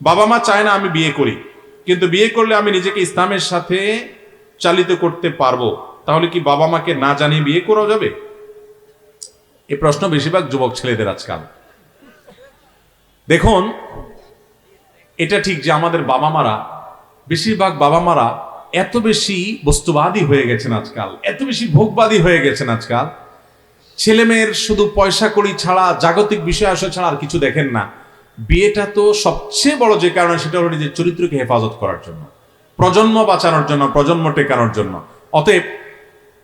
বাবা মা চায় না আমি বিয়ে করি, কিন্তু বিয়ে করলে আমি নিজেকে ইসলামের সাথে চালিত করতে পারবো, তাহলে কি বাবা মাকে না জানিয়ে বিয়ে করা যাবে? এই প্রশ্ন বেশিরভাগ যুবক ছেলেদের আজকাল। দেখুন, এটা ঠিক যে আমাদের বাবা মারা, বেশিরভাগ বাবা মারা এত বেশি বস্তুবাদী হয়ে গেছেন আজকাল, এত বেশি ভোগবাদী হয়ে গেছেন আজকাল, ছেলে মেয়ের শুধু পয়সা কড়ি ছাড়া, জাগতিক বিষয় আসা ছাড়া আর কিছু দেখেন না। বিয়েটা তো সবচেয়ে বড় যে কারণে, সেটা হলো নিজের চরিত্রকে হেফাজত করার জন্য, প্রজন্ম বাঁচানোর জন্য, প্রজন্ম টেকানোর জন্য। অতএব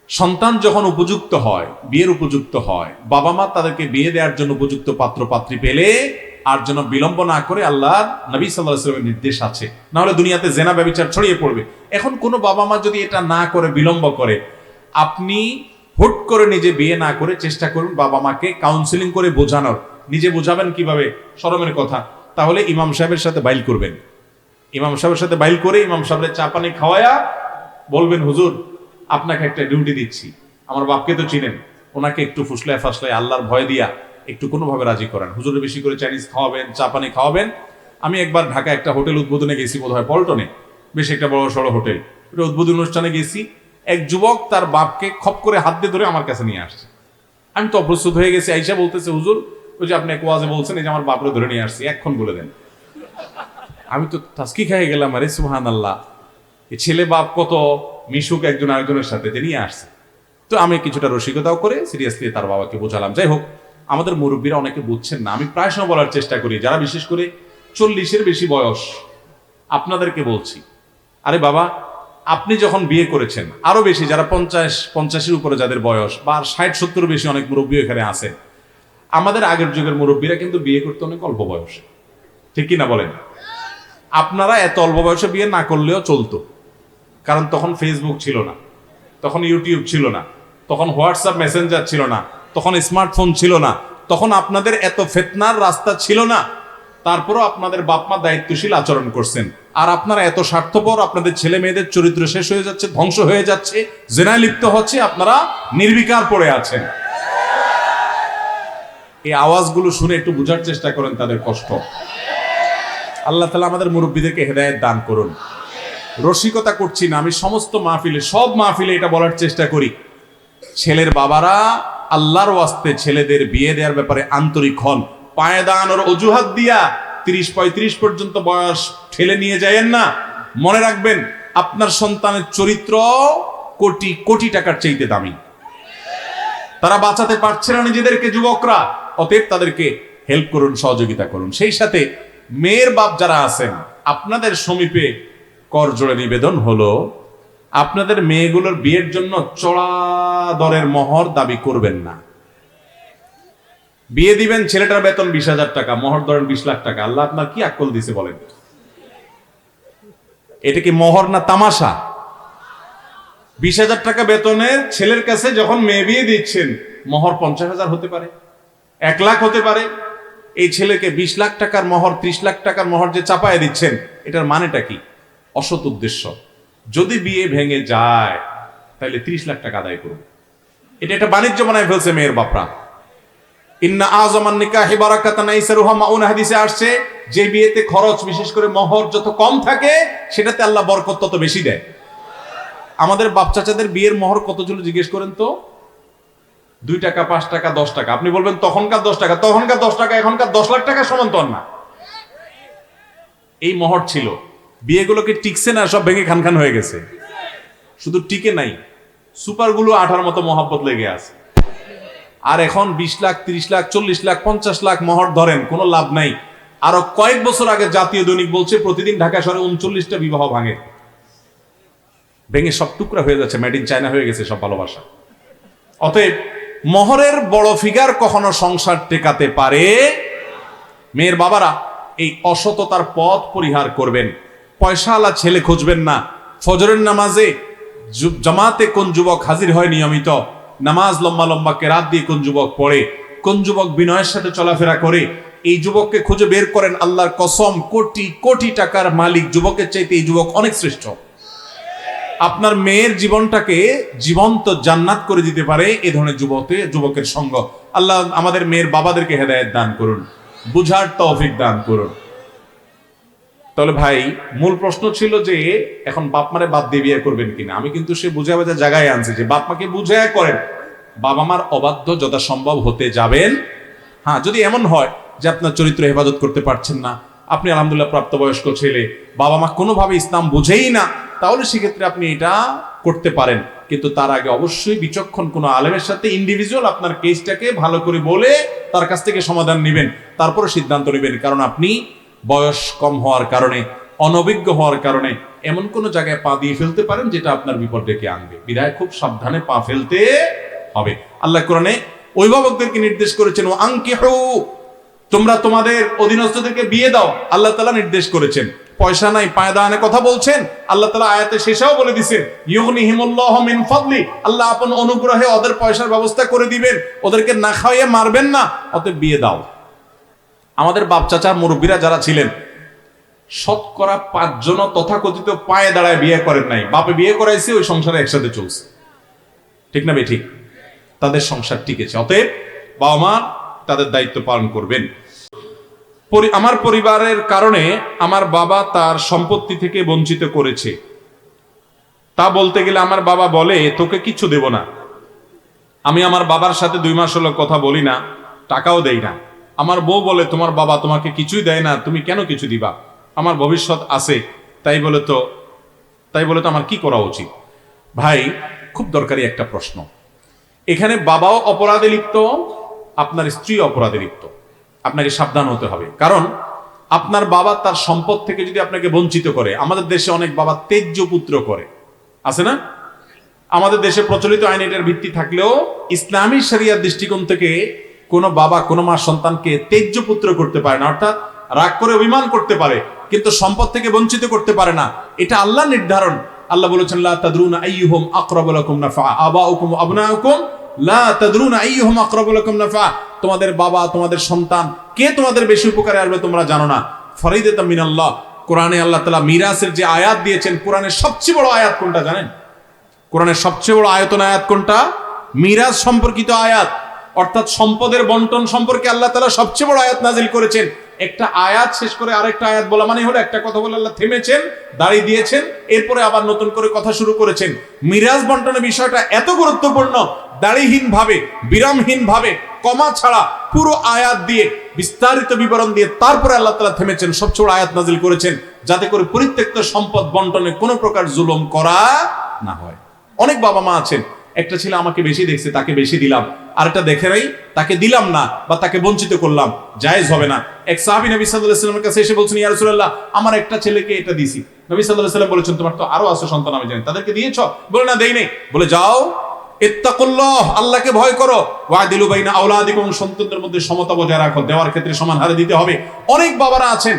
সন্তান যখন উপযুক্ত হয়, বিয়ের উপযুক্ত হয়, বাবা মা তাদেরকে বিয়ে দেওয়ার জন্য উপযুক্ত পাত্র পাত্রী পেলে আর যেন বিলম্ব না করে, আল্লাহ নবী সাল্লাল্লাহু আলাইহি ওয়াসাল্লামের নির্দেশ আছে, না হলে দুনিয়াতে জেনা ব্যভিচার ছড়িয়ে পড়বে। এখন কোনো বাবা মা যদি এটা না করে, বিলম্ব করে, আপনি হুট করে নিজে বিয়ে না করে চেষ্টা করুন বাবা মাকে কাউন্সিলিং করে বোঝানোর। নিজে বোঝাবেন কিভাবে? শরমের কথা, তাহলে ইমাম সাহেবের সাথে বাইল করবেন। ইমাম সাহেবের সাথে বাইল করে ইমাম সাহেবের চা পানি খাওয়ায়া বলবেন, হুজুর আপনাকে একটা ডিউটি দিচ্ছি, আমার বাপকে তো চিনেন, ওনাকে একটু ফুসলায় ফাসলায় আল্লাহর ভয় দিয়া একটু কোনোভাবে রাজি করেন, হুজুরের বেশি করে চাইনিজ খাওয়াবেন, চা পানি খাওয়াবেন। আমি একবার ঢাকা একটা হোটেল উদ্বোধনে গেছি, বোধ হয় পল্টনে, বেশ একটা বড় সড়ো হোটেল, ওটা উদ্বোধন অনুষ্ঠানে গেছি। এক যুবক তার বাপকে খপ করে হাত দিয়ে ধরে আমার কাছে নিয়ে আসছে। আমি তো অপ্রস্তুত হয়ে গেছি। আইসা বলতেছে, হুজুর ওই যে আপনি এক ওয়াজে বলছেন, এই যে আমার বাপরে ধরে নিয়ে আসছি, এক্ষণ বলে দেন। আমি তো টাস্কি খেয়ে গেলাম, আরে সুবহানাল্লাহ, এই ছেলে বাপ কত মিশুক একজন আরেকজনের সাথে, যে নিয়ে আসছে। তো আমি কিছুটা রসিকতাও করে সিরিয়াসলি তার বাবাকে বোঝালাম। যাই হোক, আমাদের মুরব্বীরা অনেকে বুঝছেন না। আমি প্রায় সময় বলার চেষ্টা করি, যারা বিশেষ করে 40-এর বেশি বয়স, আপনাদেরকে বলছি, আরে বাবা, আপনি যখন বিয়ে করেছেন, আরো বেশি যারা 50-50-এর উপরে যাদের বয়স, বা 60-70 বেশি অনেক মুরব্বী এখানে আছে, আমাদের আগের যুগের মুরব্বীরা কিন্তু বিয়ে করতে অনেক অল্প বয়সে, ঠিক কিনা বলেন? আপনারা এত অল্প বয়সে বিয়ে না করলেও চলতো, কারণ তখন ফেসবুক ছিল না, তখন ইউটিউব ছিল না, তখন হোয়াটসঅ্যাপ মেসেঞ্জার ছিল না, তখন স্মার্টফোন ছিল না, তখন আপনাদের এত ফিতনার রাস্তা ছিল না। তারপরও আপনাদের বাপমা দায়িত্বশীল আচরণ করছেন, আর আপনারা এত স্বার্থপর, আপনাদের ছেলে মেয়েদের চরিত্র শেষ হয়ে যাচ্ছে, ধ্বংস হয়ে যাচ্ছে, জেনায় লিপ্ত হচ্ছে, আপনারা নির্বিকার পড়ে আছেন। এই আওয়াজগুলো শুনে একটু বোঝার চেষ্টা করেন তাদের কষ্ট। আল্লাহ তাআলা আমাদের মুরব্বীদেরকে হেদায়েত দান করুন। রসিকতা করছি না, আমি সমস্ত মাহফিলে, সব মাহফিলে এটা বলার চেষ্টা করি, ছেলের বাবারা আল্লাহর ওয়াস্তে ছেলেদের বিয়ে দেওয়ার ব্যাপারে আন্তরিক হন। পায়ে দাঁড়ানোর অজুহাত দিয়া 30-35 পর্যন্ত বয়স ঠেলে নিয়ে যায়েন না। মনে রাখবেন, আপনার সন্তানের চরিত্র কোটি কোটি টাকার চাইতে দামি। তারা বাঁচাতে পারছে না নিজেদেরকে, যুবকরা। অতএব তাদেরকে হেল্প করুন, সহযোগিতা করুন। সেই সাথে মেয়ের বাপ যারা আছেন, আপনাদের সমীপে করজোড়ে নিবেদন হলো, আপনাদের মেয়েগুলোর বিয়ের জন্য চড়া দরের মোহর দাবি করবেন না। বিয়ে দিবেন, ছেলেটার বেতন 20,000 টাকা, মোহর ধরেন 20 লাখ টাকা। আল্লাহ আপনার কি আকল দিছে বলেন? এটা কি মোহর না তামাশা? 20,000 টাকা বেতনের ছেলের কাছে যখন মেয়ে বিয়ে দিচ্ছেন, মোহর 50,000 হতে পারে, 1 লাখ হতে পারে। এই ছেলেকে 20 লাখ টাকার মোহর, 30 লাখ টাকার মোহর যে চাপায় দিচ্ছেন, এটার মানেটা কি? অসৎ উদ্দেশ্য। যদি বিয়ে ভেঙে যায়, তাহলে 30 লাখ টাকা আদায় করবে। এটা একটা বাণিজ্য বানায় ফেলছে মেয়ের বাপরা। ইন্না আযমান নিকাহি বারাকাতান আইসারুহা মাউন, হাদিসে আসছে, যে বিয়েতে খরচ, বিশেষ করে মোহর যত কম থাকে, সেটাতে আল্লাহ বরকত তত বেশি দেয়। আমাদের বাপ চাচাদের বিয়ের মোহর কত ছিল জিজ্ঞেস করেন তো? 2 টাকা, 5 টাকা, 10 টাকা। আপনি বলবেন তখনকার 10 টাকা, তখনকার 10 টাকা এখনকার 10 লাখ টাকা সমান তো না। এই মোহর ছিল। বিয়েগুলোকে টিকছে না, সব ভেঙে খান খান হয়ে গেছে। শুধু টিকে নাই, সুপারগুলো আঠার মতো মহব্বত লেগে আছে। আর এখন 20 লাখ, 30 লাখ, 40 লাখ, 50 লাখ মোহর ধরেন, কোনো লাভ নাই। আরো কয়েক বছর আগে জাতীয় দৈনিক বলছে, প্রতিদিন ঢাকা শহরে 39টা বিবাহ ভাঙে, ভেঙে সব টুকরা হয়ে যাচ্ছে, মেড ইন চায়না হয়ে গেছে সব ভালোবাসা। অতএব মোহরের বড় ফিগার কখনো সংসার টেকাতে পারে। মেয়ের বাবারা এই অসততার পথ পরিহার করবেন। পয়সাওয়ালা ছেলে খুঁজবেন না। ফজরের নামাজে জামাতে কোন যুবক হাজির হয় নিয়মিত, নামাজ লম্বা লম্বা কেরাত দিয়ে কোন যুবক পড়ে, কোন যুবক বিনয়ের সাথে চলাফেরা করে, এই যুবককে খুঁজে বের করেন। আল্লাহর কসম, কোটি কোটি টাকার মালিক যুবকের চাইতে এই যুবক অনেক শ্রেষ্ঠ। আপনার মেয়ের জীবনটাকে জীবন্ত জান্নাত করে দিতে পারে এই ধরনের যুবকের সঙ্গ। আল্লাহ আমাদের মেয়ের বাবাদেরকে হেদায়েত দান করুন, বুঝার তৌফিক দান করুন। তাহলে ভাই মূল প্রশ্ন ছিল যে এখন বাপ মারে বাদ দিয়ে বিয়ে করবেন কিনা। আমি কিন্তু সে বুঝা বাজা জায়গায় আনছি যে বাপ মাকে বুঝায় করেন, বাবা মার অবাধ্য যথাসম্ভব হতে যাবেন। হ্যাঁ, যদি এমন হয় যে আপনার চরিত্র হেফাজত করতে পারছেন না, আপনি আলহামদুলিল্লাহ প্রাপ্তবয়স্ক ছেলে, বাবা মা কোনোভাবে ইসলাম বুঝেই না, তাহলে সেক্ষেত্রে আপনি এটা করতে পারেন। কিন্তু তার আগে অবশ্যই বিচক্ষণ কোনো আলেমের সাথে ইন্ডিভিজুয়াল আপনার কেসটাকে ভালো করে বলে তার কাছ থেকে সমাধান নেবেন, তারপরে সিদ্ধান্ত নেবেন। কারণ আপনি বয়স কম হওয়ার কারণে, অনভিজ্ঞ হওয়ার কারণে এমন কোনো জায়গায় পা দিয়ে ফেলতে পারেন যেটা আপনার বিপদ ডেকে আনবে। বিধায় খুব সাবধানে পা ফেলতে হবে। আল্লাহ কোরআনে অভিভাবকদেরকে নির্দেশ করেছেন, ও আনকিহু, তোমরা তোমাদের অধীনস্থদেরকে বিয়ে দাও। আল্লাহ তাআলা নির্দেশ করেছেন। পয়সা নাই, পায়দানে কথা বলছেন, আল্লাহ তাআলা আয়াতে শেষেও বলে দিয়েছেন, ইউগনিহিমুল্লাহু মিন ফাদলি, আল্লাহ আপন অনুগ্রহে ওদের পয়সার ব্যবস্থা করে দিবেন, ওদেরকে না খাওয়িয়ে মারবেন না, অতএব বিয়ে দাও। আমাদের বাপ চাচা মুরব্বীরা যারা ছিলেন, শতকরা 5 জন তথাকথিত পায়ে দাঁড়ায় বিয়ে করেন নাই। বাপে বিয়ে করাইছে, ওই সংসারে একসাথে চলছে। ঠিক না ঠিক? তাদের সংসার টিকেছে। অতএব বাবা মা তাদের দায়িত্ব পালন করবেন। আমার পরিবারের কারণে আমার বাবা তার সম্পত্তি থেকে বঞ্চিত করেছে, তা বলতে গেলে আমার বাবা বলে তোকে কিচ্ছু দেব না। আমি আমার বাবার সাথে 2 মাস হলো কথা বলি না, টাকাও দেই না। আমার বউ বলে তোমার বাবা তোমাকে কিছুই দেয় না, তুমি কেন কিছু দিবা? আমার ভবিষ্যৎ আছে, তাই বলে তো আমার কি করা উচিত? ভাই, খুব দরকারি একটা প্রশ্ন। এখানে বাবাও অপরাধে লিপ্ত, আপনার স্ত্রী অপরাধে লিপ্ত। আপনাকে সাবধান হতে হবে। কারণ আপনার বাবা তার সম্পদ থেকে যদি আপনাকে বঞ্চিত করে, আমাদের দেশে অনেক বাবা তেজ্য পুত্র করে, আছে না? আমাদের দেশে প্রচলিত আইন এটার ভিত্তি থাকলেও ইসলামী শরিয়ার দৃষ্টিকোণ থেকে কোনো বাবা কোনো মা সন্তানকে তেজ্য পুত্র করতে পারে না, অর্থাৎ রাগ করে অভিমান করতে পারে, কিন্তু সম্পদ থেকে বঞ্চিত করতে পারে না। এটা আল্লাহ নির্ধারণ। আল্লাহ বলেছেন, লা তাদরুনা আইয়ুহুম আকরাবু লাকুম নাফা আবাউকুম আবনাউকুম লা তাদরুনা আইয়ুহুম আকরাবু লাকুম নাফা। তোমাদের বাবা, তোমাদের সন্তান কে তোমাদের বেশি উপকারে আসবে তোমরা জানো না। ফরিদাতাম মিনাল্লাহ। কোরআনে আল্লাহ তাআলা মিরাসের যে আয়াত দিয়েছেন, কোরআনের সবচেয়ে বড় আয়াত কোনটা জানেন? কোরআনের সবচেয়ে বড় আয়াত কোনটা? মিরাস সম্পর্কিত আয়াত, অর্থাৎ সম্পদের বন্টন সম্পর্কে আল্লাহ তাআলা সবচেয়ে বড় আয়াত নাজিল করেছেন। একটা আয়াত শেষ করে আরেকটা আয়াত বলা মানে হলো একটা কথা বলে আল্লাহ থেমেছেন, দাঁড়িয়ে দিয়েছেন, এরপরে আবার নতুন করে কথা শুরু করেছেন। মিরাজ বন্টনের বিষয়টা এত গুরুত্বপূর্ণ, দাড়িহীন ভাবে, বিরামহীন ভাবে, কমা ছাড়া পুরো আয়াত দিয়ে বিস্তারিত বিবরণ দিয়ে তারপরে আল্লাহ তাআলা থেমেছেন, সবচেয়ে বড় আয়াত নাজিল করেছেন, যাতে করে পরিত্যক্ত সম্পদ বন্টনে কোনো প্রকার জুলুম করা না হয়। অনেক বাবা মা আছেন, একটা ছেলে আমাকে বেশি দেখছে, তাকে বেশি দিলাম, আরেকটা দেখে নাই, তাকে দিলাম না বা তাকে বঞ্চিত করলাম, জায়েজ হবে না। এক সাহাবী নবী সাল্লাল্লাহু আলাইহি ওয়াসাল্লামের কাছে এসে বলছেন, ইয়া রাসূলুল্লাহ, আমার একটা ছেলেকে এটা দিছি। নবী সাল্লাল্লাহু আলাইহি ওয়াসাল্লাম বলেছেন, তোমার তো আরো আছে সন্তান, আমি জানি, তাদেরকে দিয়েছো? বলে না, দেই নাই। বলে যাও, ইত্তাকুল্লাহ, আল্লাহকে ভয় করো, ওয়াদিলু বাইনা আওলাদিকুম, সন্তানদের মধ্যে সমতা বজায় রাখো, দেওয়ার ক্ষেত্রে সমান হারে দিতে হবে। অনেক বাবারা আছেন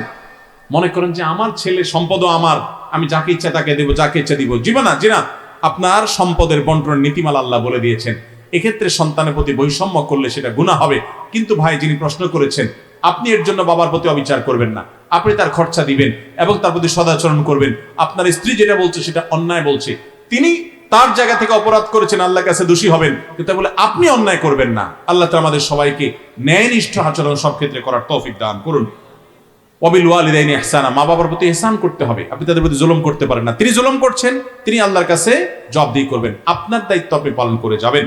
মনে করেন যে আমার ছেলে সম্পদও আমার, আমি যাকে ইচ্ছা তাকে দেব, যাকে ইচ্ছা দিব। জীবনা জিনা, আপনার সম্পদের বন্টনের নীতিমালা আল্লাহ বলে দিয়েছেন। এক্ষেত্রে সন্তানের প্রতি বৈষম্য করলে সেটা গুনাহ হবে। কিন্তু ভাই, যিনি প্রশ্ন করেছেন, আপনি এর জন্য বাবার প্রতি অবিচার করবেন না, আপনি তার খরচা দিবেন এবং তার প্রতি সদাচরণ করবেন। আপনার স্ত্রী যেটা বলছে সেটা অন্যায় বলছে, তিনি তার জায়গা থেকে অপরাধ করেছেন, আল্লাহর কাছে দোষী হবেন, কিন্তু বলে আপনি অন্যায় করবেন না। আল্লাহ তাআলা আমাদের সবাইকে ন্যায়নিষ্ঠ আচরণ সব ক্ষেত্রে করার তৌফিক দান করুন। ওয়াবিল ওয়ালিদাইনি ইহসানা, মা বাবার প্রতি ইহসান করতে হবে, আপনি তাদের প্রতি জুলুম করতে পারেন না। তিনি জুলুম করছেন, তিনি আল্লাহর কাছে জবাবদিহি করবেন, আপনার দায়িত্ব আপনি পালন করে যাবেন।